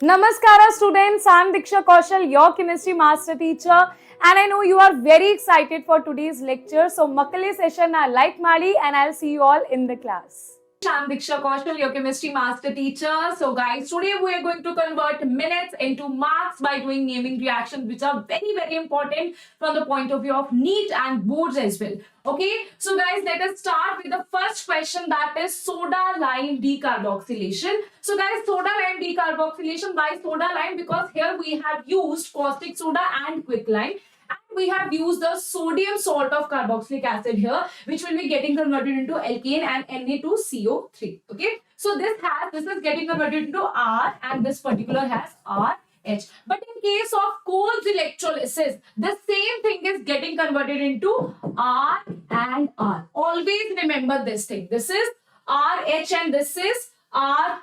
Namaskara students, I'm Diksha Kaushal, your chemistry master teacher, and I know you are very excited for today's lecture. So Makale session I like Mali and I'll see you all in the class. I'm Diksha Kaushal, your chemistry master teacher. So guys, today we are going to convert minutes into marks by doing naming reactions, which are very important from the point of view of NEET and boards as well. Okay, so guys, let us start with the first question, that is soda lime decarboxylation. So guys, soda lime decarboxylation, why soda lime? Because here we have used caustic soda and quicklime. And we have used the sodium salt of carboxylic acid here, which will be getting converted into alkane and Na2CO3. Okay, so this is getting converted into R, and this particular has RH. But in case of Cole's electrolysis, the same thing is getting converted into R and R. Always remember this thing. This is RH and this is R.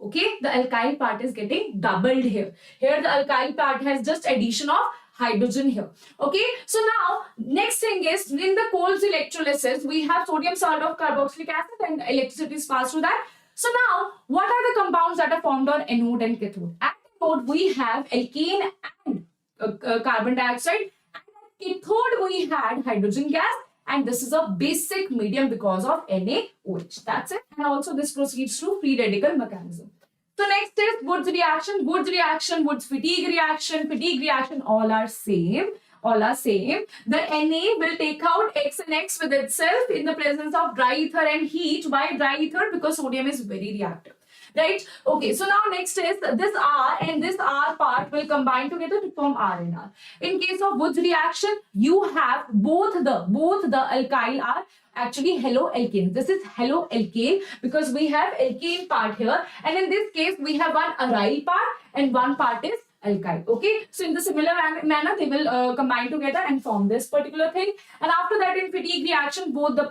Okay, the alkyl part is getting doubled here. Here the alkyl part has just addition of hydrogen here. Okay, so now next thing is, in the Cole's electrolysis we have sodium salt of carboxylic acid and electricity is passed through that. So now what are the compounds that are formed on anode and cathode? At anode we have alkane and carbon dioxide, and at cathode we had hydrogen gas, and this is a basic medium because of NaOH. That's it. And also this proceeds through free radical mechanism. So next is Wood's reaction, Wood's fatigue reaction, all are same. The Na will take out X and X with itself in the presence of dry ether and heat. Why dry ether? Because sodium is very reactive. Right? Okay, so now next is this R and this R part will combine together to form R and R. In case of Wood's reaction, you have both the alkyl are actually haloalkane. This is haloalkane because we have alkane part here, and in this case we have one aryl part and one part is alkyl. Okay, so in the similar manner they will combine together and form this particular thing. And after that, in fatigue reaction, both the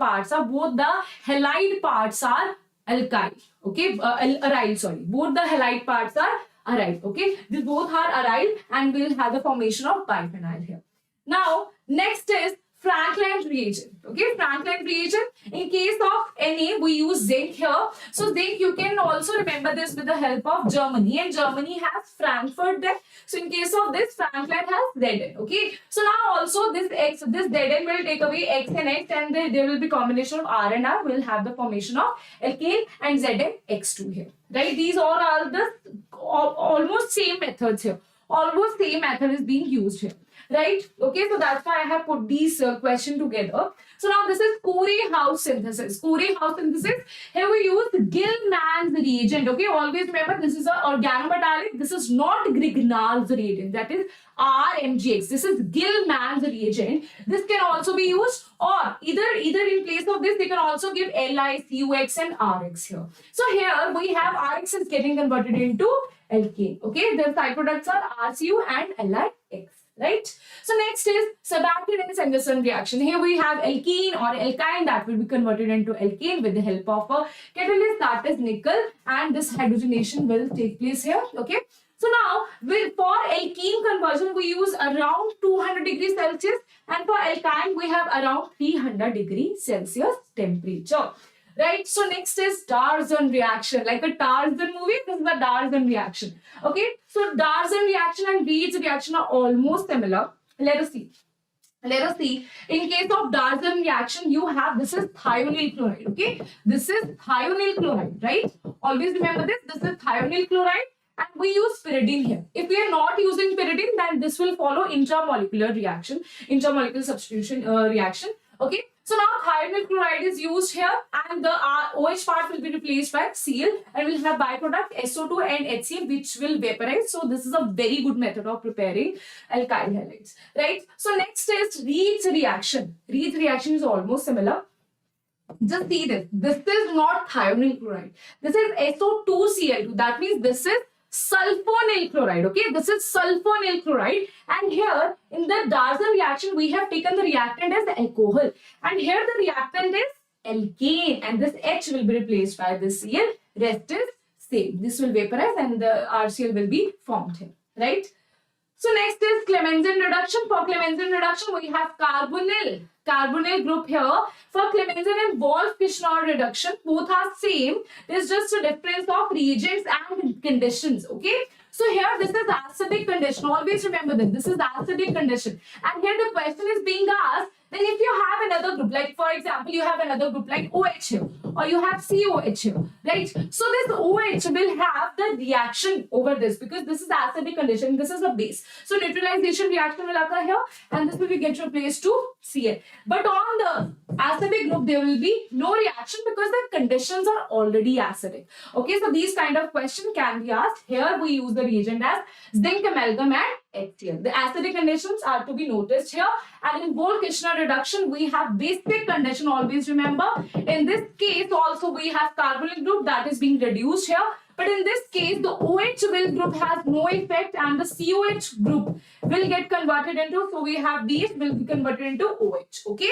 halide parts are alkyl. Okay, aryl, sorry, both the halide parts are aryl. Okay, these both are aryl and will have the formation of biphenyl here. Now next is Franklin reagent. Okay, Franklin reagent. In case of Na, we use zinc here. So zinc, you can also remember this with the help of Germany, and Germany has Frankfurt there. So in case of this, Franklin has Zn. Okay, so now also this Zn will take away X and X, and there will be combination of R and R. Will have the formation of alkane and ZnX2 here. Right? These all are the almost same methods here. Almost same method is being used here. Right? Okay, so that's why I have put these question together. So now this is Corey-House synthesis. Corey-House synthesis. Here we use Gilman's reagent. Okay, always remember this is an organometallic. This is not Grignard's reagent. That is RMGX. This is Gilman's reagent. This can also be used, or either in place of this they can also give LiCUX and RX here. So here we have RX is getting converted into alkane. Okay, the side products are RCU and LiX. Right? So next is Sabatian and Sanderson reaction. Here we have alkene or alkyne that will be converted into alkane with the help of a catalyst, that is nickel, and this hydrogenation will take place here. Okay. So now for alkene conversion we use around 200 degrees Celsius, and for alkyne we have around 300 degrees Celsius temperature. Right, so next is Darzon reaction. Like a Tarzan movie, this is the Darzon reaction. Okay, so Darzon reaction and Reed's reaction are almost similar. Let us see. In case of Darzon reaction, you have, this is thionyl chloride. Okay, this is thionyl chloride, right? Always remember this. This is thionyl chloride, and we use pyridine here. If we are not using pyridine, then this will follow intramolecular reaction, intramolecular substitution reaction. Okay. So now thionyl chloride is used here, and the OH part will be replaced by Cl, and we'll have byproduct SO2 and HCl, which will vaporize. So this is a very good method of preparing alkyl halides, right? So next is Reed's reaction. Reed's reaction is almost similar. Just see this. This is not thionyl chloride. This is SO2Cl2. That means this is sulfonyl chloride. Okay, this is sulfonyl chloride, and here in the Darzon reaction we have taken the reactant as alcohol, and here the reactant is alkane, and this H will be replaced by this Cl. Rest is same. This will vaporize and the RCl will be formed here. Right? So next is Clemmensen reduction. For Clemmensen reduction we have carbonyl carbonyl group here. For clemenzin and Wolff-Kishner reduction, both are same. There's just a difference of reagents and conditions. Okay. So here this is acidic condition. Always remember this. This is acidic condition. And here the question is being asked, then if you have another group, like for example, you have another group like OH here, or you have COH here, right? So this OH will have the reaction over this because this is acidic condition, this is a base. So neutralization reaction will occur here and this will be get replaced to Cl. But on the acidic group, there will be no reaction because the conditions are already acidic. Okay, so these kind of questions can be asked. Here we use the reagent as zinc amalgam and HCl. The acidic conditions are to be noticed here. And in Wolff-Kishner reduction, we have basic condition, always remember. In this case, also we have carbonyl group that is being reduced here. But in this case, the OH will group has no effect and the COH group will get converted into, so we have these will be converted into OH. Okay.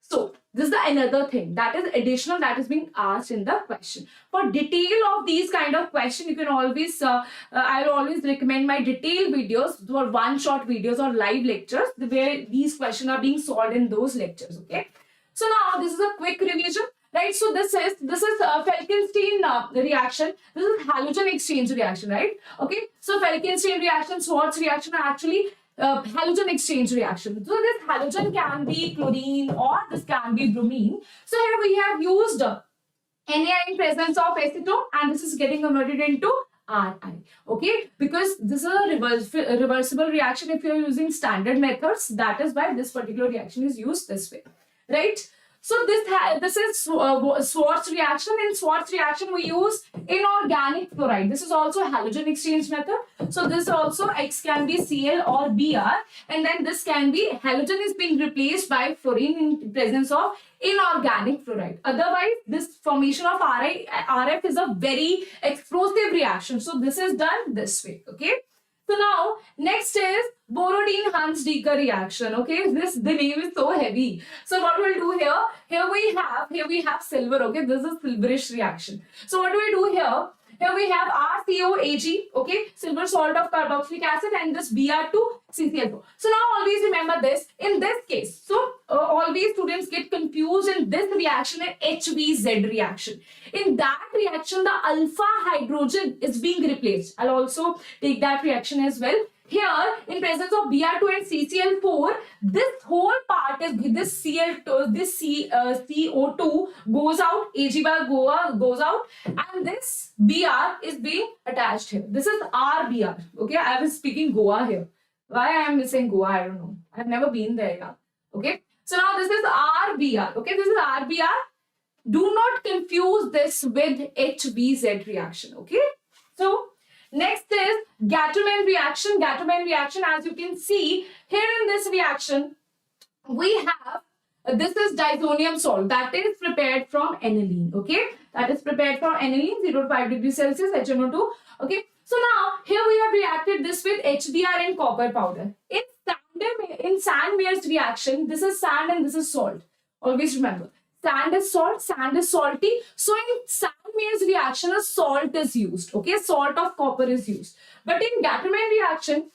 So this is the another thing that is additional that is being asked in the question. For detail of these kind of question, you can always, I will always recommend my detailed videos for one-shot videos or live lectures where these questions are being solved in those lectures. Okay. So now this is a quick revision. Right, so this is Falkenstein reaction. This is halogen exchange reaction, right? Okay, so Falkenstein reaction, Schwarz reaction are actually halogen exchange reaction. So this halogen can be chlorine or this can be bromine. So here we have used Na in presence of acetone and this is getting converted into Ri. Okay, because this is a reversible reaction if you are using standard methods. That is why this particular reaction is used this way, right? So this is Schwarz reaction. In Schwarz reaction, we use inorganic fluoride. This is also a halogen exchange method. So this also X can be Cl or Br, and then this can be halogen is being replaced by fluorine in presence of inorganic fluoride. Otherwise, this formation of RF is a very explosive reaction. So this is done this way. Okay. So now next is Borodin-Hunsdiecker reaction. Okay, the name is so heavy. So what we'll do here? Here we have silver. Okay, this is silverish reaction. So what do we do here? Here we have RCOAg, okay, silver salt of carboxylic acid and this Br2CCl4. So now always remember this, in this case, so always students get confused in this reaction and HVZ reaction. In that reaction, the alpha hydrogen is being replaced. I'll also take that reaction as well. Here, in presence of Br2 and CCl4, this whole part is this Cl2, this CO2 goes out, Ag bar goes out, and this Br is being attached here. This is RBr. Okay, I was speaking Goa here. Why I am missing Goa, I don't know. I've never been there. Yeah. Okay, so now this is RBr. Okay, this is RBr. Do not confuse this with HVZ reaction. Okay, so next is Gattermann reaction. Gattermann reaction, as you can see here in this reaction, we have this is disonium salt that is prepared from aniline. Okay, that is prepared from aniline, 0 to 5 degrees Celsius, HNO2. Okay, so now here we have reacted this with HBr and copper powder. In Sandmeyer's reaction, this is sand and this is salt. Always remember, sand is salt, sand is salty. So in Sandmeyer's reaction, a salt is used. Okay, salt of copper is used. But in Gattermann reaction,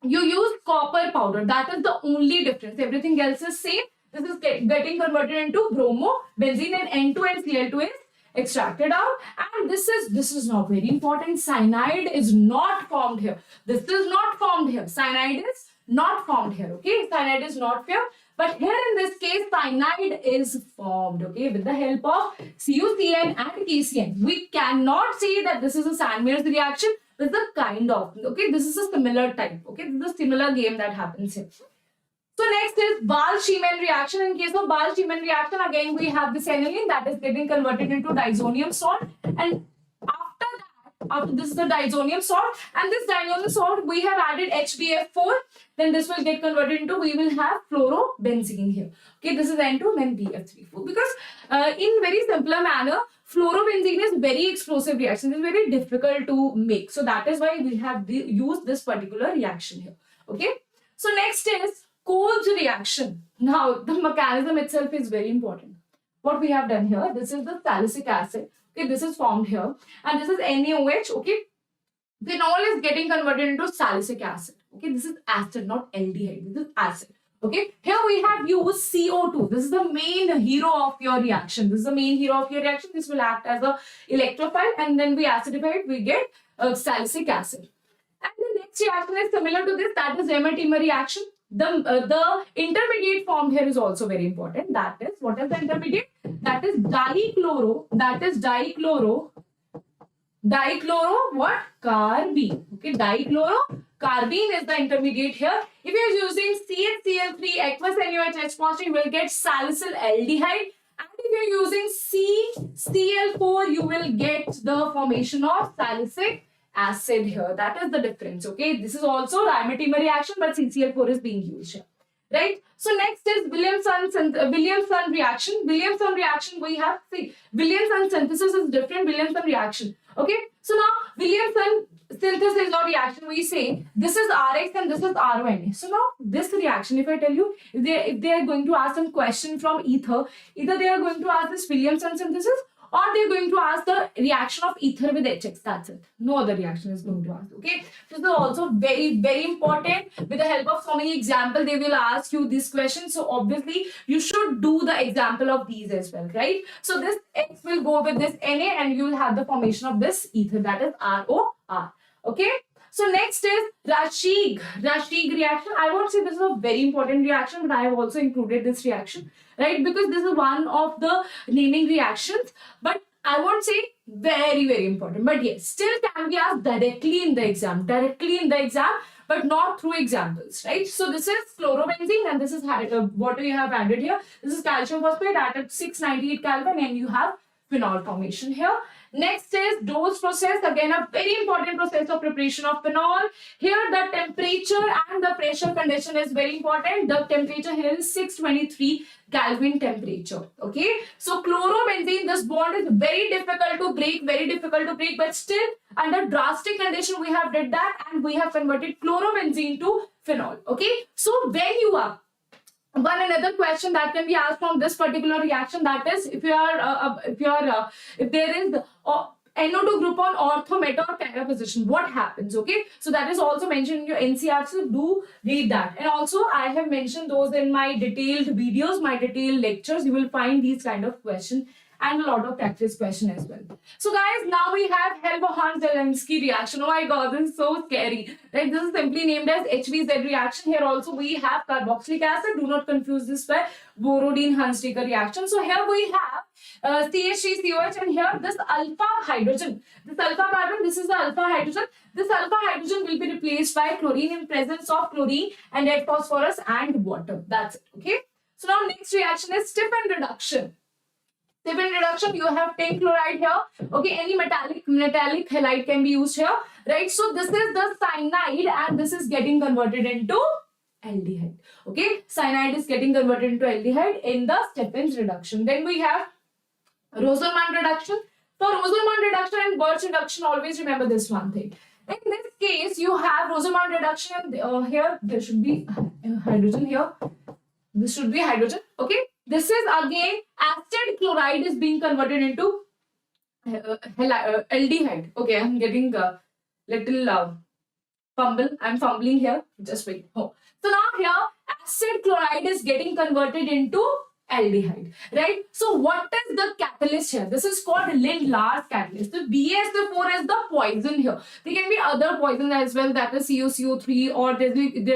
you use copper powder. That is the only difference. Everything else is same. This is getting converted into bromo, benzene, and N2 and Cl2 is extracted out. And this is not very important. Cyanide is not formed here. This is not formed here. Cyanide is not formed here. Okay, cyanide is not here. But here in this case, cyanide is formed, okay, with the help of CuCN and KCN. We cannot say that this is a Sandmeyer's reaction. This is a kind of, okay, this is a similar type, okay, this is a similar game that happens here. So next is Ball-Schiemann reaction. In case of Ball-Schiemann reaction, again we have this aniline that is getting converted into disonium salt, and after this is the disonium salt, and this disonium salt we have added HBF4, then this will get converted into, we will have fluorobenzene here. Okay, this is N2, then BF34. Because in very simpler manner, fluorobenzene is very explosive reaction. It's very difficult to make. So that is why we have used this particular reaction here. Okay. So next is Kolb's reaction. Now the mechanism itself is very important. What we have done here, this is the salicylic acid. Okay, this is formed here, and this is NaOH. Okay, phenol is getting converted into salicylic acid. Okay, this is acid, not aldehyde. This is acid. Okay, here we have used CO2. This is the main hero of your reaction. This is the main hero of your reaction. This will act as a electrophile, and then we acidify it, we get salicylic acid. And the next reaction is similar to this, that is Remer-Timmer reaction. The intermediate formed here is also very important. That is, what is the intermediate? That is dichloro what? Carbene. Okay, dichlorocarbene is the intermediate here. If you are using CHCl3 aqueous NaOH positive, you will get salicyl aldehyde. And if you are using CCl4, you will get the formation of salicylic acid here. That is the difference. Okay, this is also Remer-Timmer reaction, but CCl4 is being used here. Right. So next is Williamson reaction. Williamson reaction we have, see, Williamson synthesis is different. Williamson reaction. Okay. So now Williamson synthesis or reaction, we say this is Rx and this is RONA. So now this reaction, if I tell you, if they are going to ask some question from ether, either they are going to ask this Williamson synthesis, or they're going to ask the reaction of ether with HX. That's it. No other reaction is going to ask. Okay. This is also very, very important. With the help of so many examples, they will ask you this question. So obviously, you should do the example of these as well, right? So this X will go with this Na, and you will have the formation of this ether. That is ROR. Okay. So next is Raschig reaction. I won't say this is a very important reaction, but I have also included this reaction, right? Because this is one of the naming reactions, but I won't say very, very important. But yes, still can be asked directly in the exam, but not through examples, right? So this is chlorobenzene, and this is what we have added here. This is calcium phosphate added 698 Kelvin, and you have phenol formation here. Next is dose process. Again, a very important process of preparation of phenol. Here, the temperature and the pressure condition is very important. The temperature here is 623 Kelvin temperature. Okay. So, chlorobenzene, this bond is very difficult to break, but still under drastic condition, we have did that, and we have converted chlorobenzene to phenol. Okay. So, when you are another question that can be asked from this particular reaction, that is if there is NO2 group on ortho, meta or para position, what happens? Okay, so that is also mentioned in your NCERT, so do read that. And also I have mentioned those in my detailed videos, my detailed lectures. You will find these kind of questions and a lot of practice question as well. So guys, now we have Helmholtz-Zielinski reaction. Oh my god, this is so scary. Right? This is simply named as HVZ reaction. Here also we have carboxylic acid. Do not confuse this with Borodin-Hunsdaker reaction. So here we have CH3COH, and here this alpha hydrogen. This alpha carbon, this is the alpha hydrogen. This alpha hydrogen will be replaced by chlorine in presence of chlorine and red phosphorus and water. That's it. Okay. So now next reaction is Stephan reduction. Stephan reduction, you have tin chloride here. Okay, any metallic halide can be used here, right? So this is the cyanide, and this is getting converted into aldehyde. Okay, cyanide is getting converted into aldehyde in the Stephan's reduction. Then we have Rosenman reduction. For Rosenman reduction and Birch reduction, always remember this one thing. In this case, you have Rosenman reduction, and here there should be hydrogen here. This should be hydrogen. Okay. This is again acid chloride is being converted into aldehyde. Okay, I'm getting a little fumble. I'm fumbling here. Just wait. Oh. So now here acid chloride is getting converted into aldehyde, right? So what is the catalyst here? This is called Lindlar's catalyst. So BaSO4 is the poison here. There can be other poison as well, that is COCO3, or there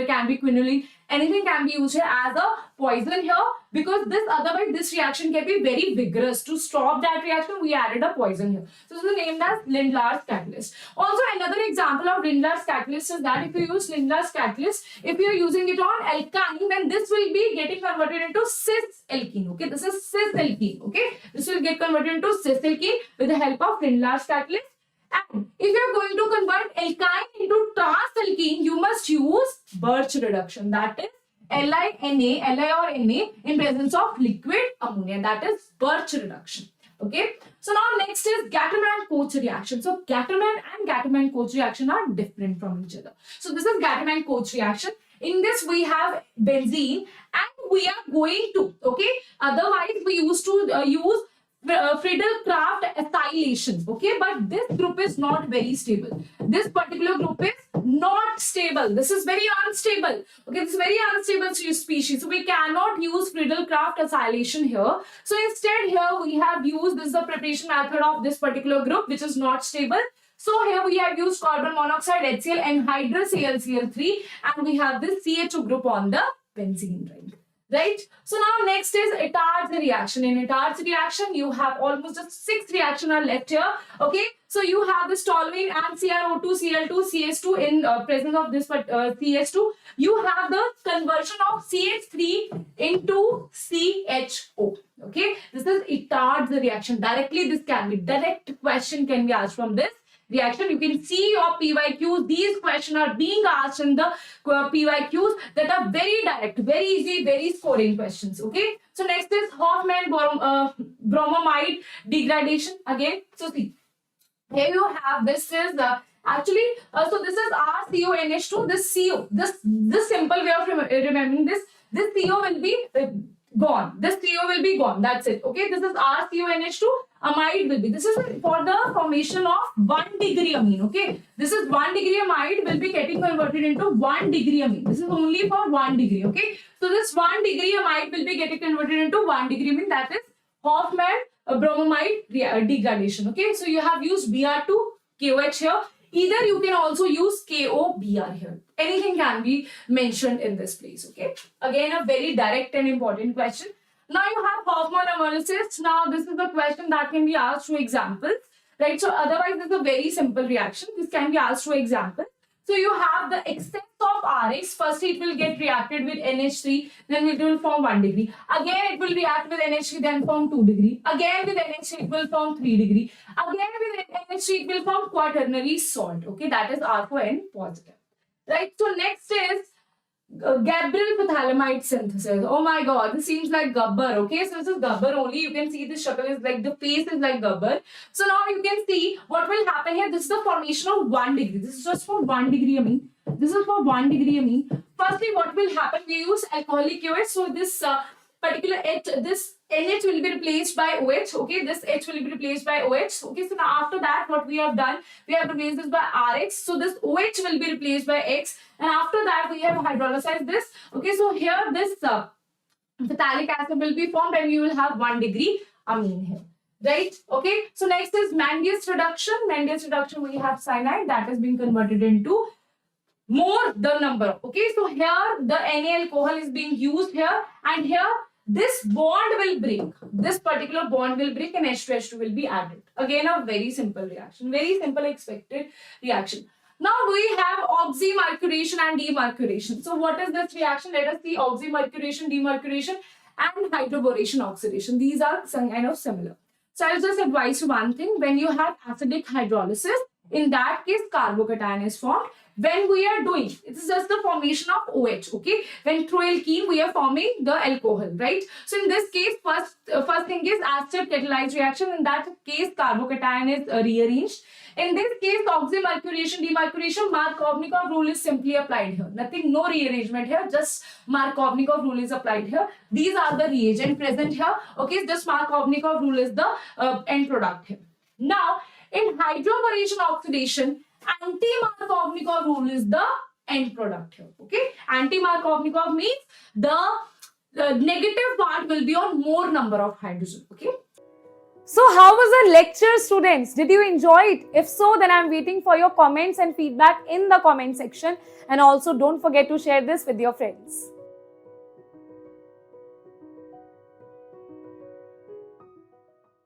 can be quinoline. Anything can be used here as a poison here, because otherwise this reaction can be very vigorous. To stop that reaction, we added a poison here. So this is named as Lindlar's catalyst. Also, another example of Lindlar's catalyst is that if you use Lindlar's catalyst, if you are using it on alkyne, then this will be getting converted into cis alkene. Okay, this is cis alkene. Okay, this will get converted into cis alkene with the help of Lindlar's catalyst. And if you are going to convert alkyne into trans-alkene, you must use Birch reduction. That is Li or Na in presence of liquid ammonia. That is Birch reduction. Okay. So now next is Gattermann-Koch reaction. So Gattermann and Gattermann-Koch reaction are different from each other. So this is Gattermann-Koch reaction. In this we have benzene, and we are going to, okay, otherwise we used to use Friedel-Crafts acylation. Okay, but this group is not very stable. This particular group is not stable. This is very unstable. Okay, this is very unstable species. So we cannot use Friedel-Crafts acylation here. So instead here we have used, this is the preparation method of this particular group which is not stable. So here we have used carbon monoxide HCl anhydrous AlCl3 and we have this CH2 group on the benzene ring. Right? So now next is Itard's reaction. In Itard's reaction, you have almost just 6 reactions are left here. Okay? So you have this toluene and CrO2, Cl2, CH2 in presence of this CH2. You have the conversion of CH3 into CHO. Okay? This is Itard's reaction. Directly this can be, direct question can be asked from this reaction. You can see your PYQs. These questions are being asked in the PYQs that are very direct, very easy, very scoring questions. Okay. So next is Hoffman bromamide degradation. Again, so see, here you have this is actually so this is RCONH2. This CO, this simple way of remembering this CO will be gone. This CO will be gone. That's it. Okay. This is RCONH2. Amide will be. This is for the formation of 1 degree amine. Okay. This is 1 degree amide will be getting converted into 1 degree amine. This is only for 1 degree. Okay. So this 1 degree amide will be getting converted into 1 degree amine. That is Hoffman bromamide degradation. Okay. So you have used Br2 KOH here. Either you can also use KOBr here. Anything can be mentioned in this place. Okay. Again, a very direct and important question. Now you have Hoffman analysis. Now this is the question that can be asked through examples. Right. So otherwise this is a very simple reaction. This can be asked through examples. So you have the excess of Rx. First it will get reacted with NH3. Then it will form 1 degree. Again it will react with NH3 then form 2 degree. Again with NH3 it will form 3 degree. Again with NH3 it will form quaternary salt. Okay. That is R4N positive. Right. So next is Gabriel phthalimide synthesis. Oh my god, this seems like Gabbar. Okay, so this is Gabbar only. You can see the shakal is like, the face is like Gabbar. So now you can see what will happen here. This is the formation of 1 degree. This is just for 1 degree amine. This is for 1 degree amine. Firstly, what will happen? We use alcoholic OH. So this particular H, this NH will be replaced by OH. Okay, this H will be replaced by OH. Okay, so now after that, what we have done, we have replaced this by RX. So this OH will be replaced by X. And after that, we have hydrolyzed this. Okay, so here this phthalic acid will be formed and you will have 1 degree amine here. Right? Okay, so next is Mendes reduction. Mendes reduction, we have cyanide that is being converted into more the number. Okay, so here the Na alcohol is being used here, and here this bond will break. This particular bond will break and H2H2 will be added. Again, a very simple reaction, very simple expected reaction. Now we have oxymercuration and demercuration. So what is this reaction? Let us see oxymercuration, demercuration and hydroboration oxidation. These are some kind of similar. So I'll just advise you one thing. When you have acidic hydrolysis, in that case carbocation is formed. When we are doing, it is just the formation of OH, okay? When through alkene, we are forming the alcohol, right? So in this case, first thing is acid catalyzed reaction. In that case, carbocation is rearranged. In this case, oxymercuration, demercuration, Markovnikov rule is simply applied here. Nothing, no rearrangement here, just Markovnikov rule is applied here. These are the reagent present here, okay? Just Markovnikov rule is the end product here. Now, in hydroboration oxidation, anti-Markovnikov rule is the end product here. Okay, anti-Markovnikov means the negative part will be on more number of hydrogen. Okay. So how was the lecture, students? Did you enjoy it? If so, then I'm waiting for your comments and feedback in the comment section. And also don't forget to share this with your friends.